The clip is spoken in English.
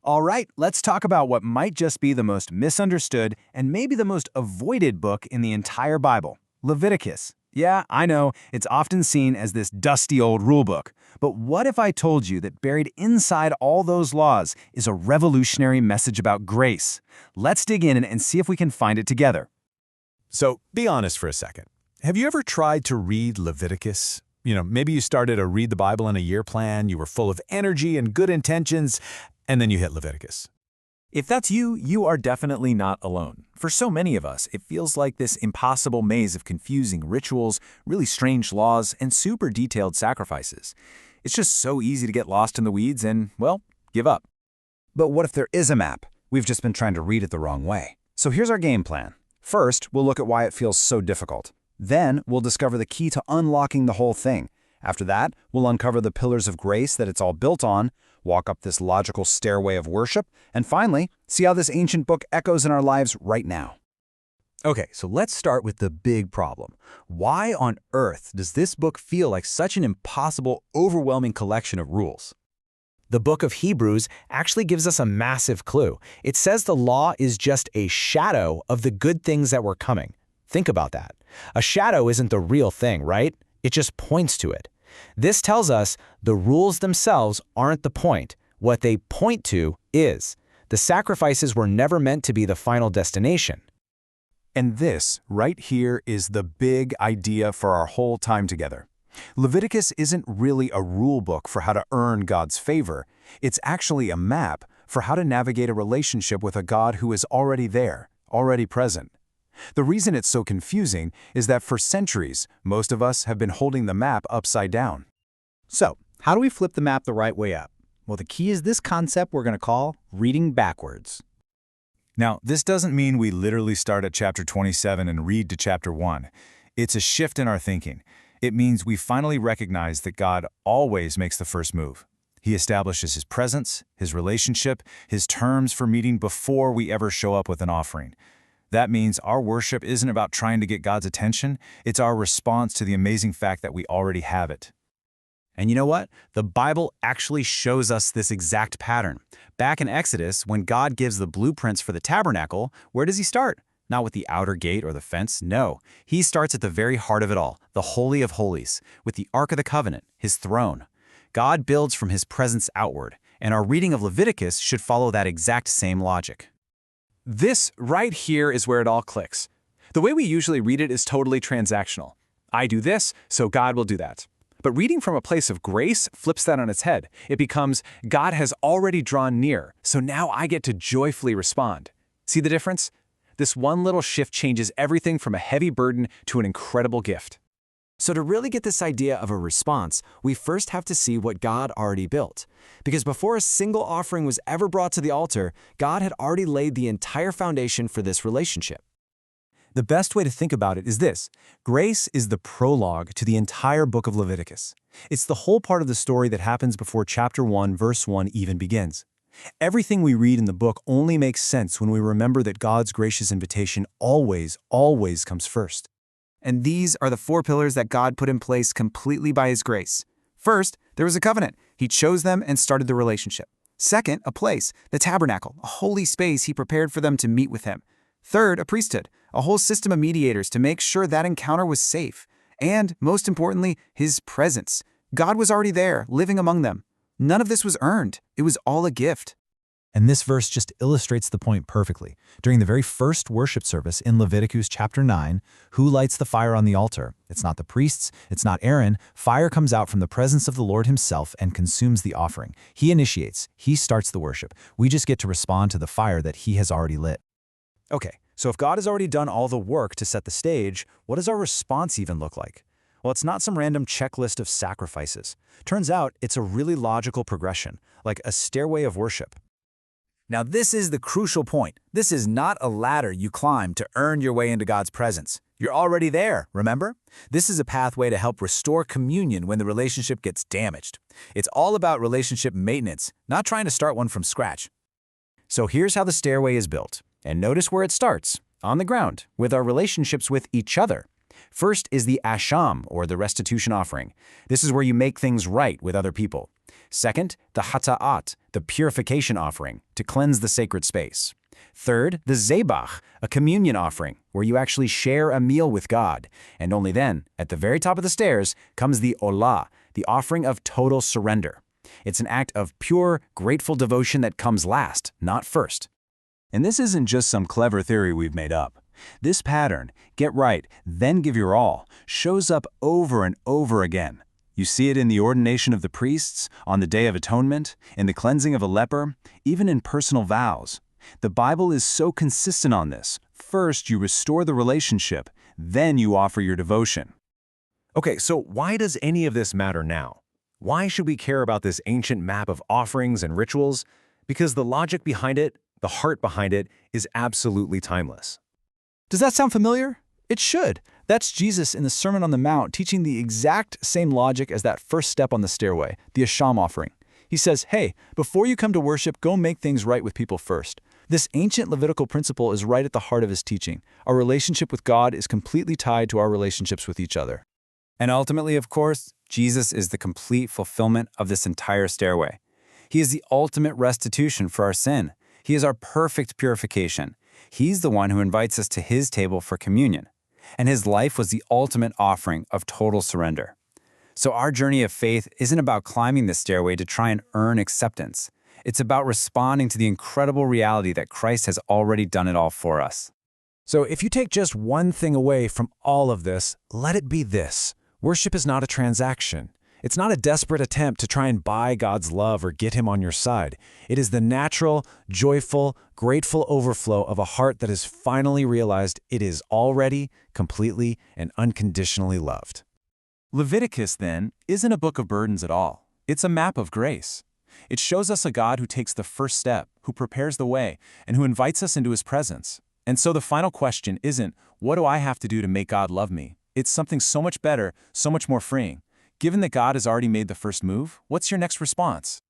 All right, let's talk about what might just be the most misunderstood and maybe the most avoided book in the entire Bible, Leviticus. Yeah, I know, it's often seen as this dusty old rulebook. But what if I told you that buried inside all those laws is a revolutionary message about grace? Let's dig in and see if we can find it together. So be honest for a second. Have you ever tried to read Leviticus? Maybe you started a Read the Bible in a Year plan, you were full of energy and good intentions, and then you hit Leviticus. If that's you, you are definitely not alone. For so many of us, it feels like this impossible maze of confusing rituals, really strange laws, and super detailed sacrifices. It's just so easy to get lost in the weeds and, well, give up. But what if there is a map? We've just been trying to read it the wrong way. So here's our game plan. First, we'll look at why it feels so difficult. Then, we'll discover the key to unlocking the whole thing. After that, we'll uncover the pillars of grace that it's all built on, walk up this logical stairway of worship, and finally, see how this ancient book echoes in our lives right now. Okay, so let's start with the big problem. Why on earth does this book feel like such an impossible, overwhelming collection of rules? The book of Hebrews actually gives us a massive clue. It says the law is just a shadow of the good things that were coming. Think about that. A shadow isn't the real thing, right? It just points to it. This tells us the rules themselves aren't the point. What they point to is. The sacrifices were never meant to be the final destination. And this, right here, is the big idea for our whole time together. Leviticus isn't really a rule book for how to earn God's favor. It's actually a map for how to navigate a relationship with a God who is already there, already present. The reason it's so confusing is that for centuries, most of us have been holding the map upside down. So, how do we flip the map the right way up? Well, the key is this concept we're going to call reading backwards. Now, this doesn't mean we literally start at chapter 27 and read to chapter 1. It's a shift in our thinking. It means we finally recognize that God always makes the first move. He establishes His presence, His relationship, His terms for meeting before we ever show up with an offering. That means our worship isn't about trying to get God's attention, it's our response to the amazing fact that we already have it. And you know what? The Bible actually shows us this exact pattern. Back in Exodus, when God gives the blueprints for the tabernacle, where does He start? Not with the outer gate or the fence, no. He starts at the very heart of it all, the Holy of Holies, with the Ark of the Covenant, His throne. God builds from His presence outward, and our reading of Leviticus should follow that exact same logic. This right here is where it all clicks. The way we usually read it is totally transactional. I do this, so God will do that. But reading from a place of grace flips that on its head. It becomes, God has already drawn near, so now I get to joyfully respond. See the difference? This one little shift changes everything from a heavy burden to an incredible gift. So to really get this idea of a response, we first have to see what God already built. Because before a single offering was ever brought to the altar, God had already laid the entire foundation for this relationship. The best way to think about it is this. Grace is the prologue to the entire book of Leviticus. It's the whole part of the story that happens before chapter 1, verse 1 even begins. Everything we read in the book only makes sense when we remember that God's gracious invitation always comes first. And these are the 4 pillars that God put in place completely by His grace. First, there was a covenant. He chose them and started the relationship. Second, a place, the tabernacle, a holy space He prepared for them to meet with Him. Third, a priesthood, a whole system of mediators to make sure that encounter was safe. And, most importantly, His presence. God was already there, living among them. None of this was earned. It was all a gift. And this verse just illustrates the point perfectly. During the very first worship service in Leviticus chapter 9, who lights the fire on the altar? It's not the priests, it's not Aaron. Fire comes out from the presence of the Lord Himself and consumes the offering. He initiates, He starts the worship. We just get to respond to the fire that He has already lit. Okay, so if God has already done all the work to set the stage, what does our response even look like? Well, it's not some random checklist of sacrifices. Turns out it's a really logical progression, like a stairway of worship. Now this is the crucial point. This is not a ladder you climb to earn your way into God's presence. You're already there, remember? This is a pathway to help restore communion when the relationship gets damaged. It's all about relationship maintenance, not trying to start one from scratch. So here's how the stairway is built. And notice where it starts, on the ground, with our relationships with each other. First is the asham, or the restitution offering. This is where you make things right with other people. Second, the hata'at, the purification offering, to cleanse the sacred space. Third, the zebach, a communion offering, where you actually share a meal with God. And only then, at the very top of the stairs, comes the olah, the offering of total surrender. It's an act of pure, grateful devotion that comes last, not first. And this isn't just some clever theory we've made up. This pattern, get right, then give your all, shows up over and over again. You see it in the ordination of the priests, on the Day of Atonement, in the cleansing of a leper, even in personal vows. The Bible is so consistent on this. First, you restore the relationship, then you offer your devotion. Okay, so why does any of this matter now? Why should we care about this ancient map of offerings and rituals? Because the logic behind it, the heart behind it, is absolutely timeless. Does that sound familiar? It should. That's Jesus in the Sermon on the Mount teaching the exact same logic as that first step on the stairway, the Asham offering. He says, hey, before you come to worship, go make things right with people first. This ancient Levitical principle is right at the heart of his teaching. Our relationship with God is completely tied to our relationships with each other. And ultimately, of course, Jesus is the complete fulfillment of this entire stairway. He is the ultimate restitution for our sin. He is our perfect purification. He's the one who invites us to his table for communion. And his life was the ultimate offering of total surrender. So our journey of faith isn't about climbing the stairway to try and earn acceptance. It's about responding to the incredible reality that Christ has already done it all for us. So if you take just one thing away from all of this, let it be this. Worship is not a transaction. It's not a desperate attempt to try and buy God's love or get him on your side. It is the natural, joyful, grateful overflow of a heart that has finally realized it is already, completely, and unconditionally loved. Leviticus, then, isn't a book of burdens at all. It's a map of grace. It shows us a God who takes the first step, who prepares the way, and who invites us into his presence. And so the final question isn't, what do I have to do to make God love me? It's something so much better, so much more freeing. Given that God has already made the first move, what's your next response?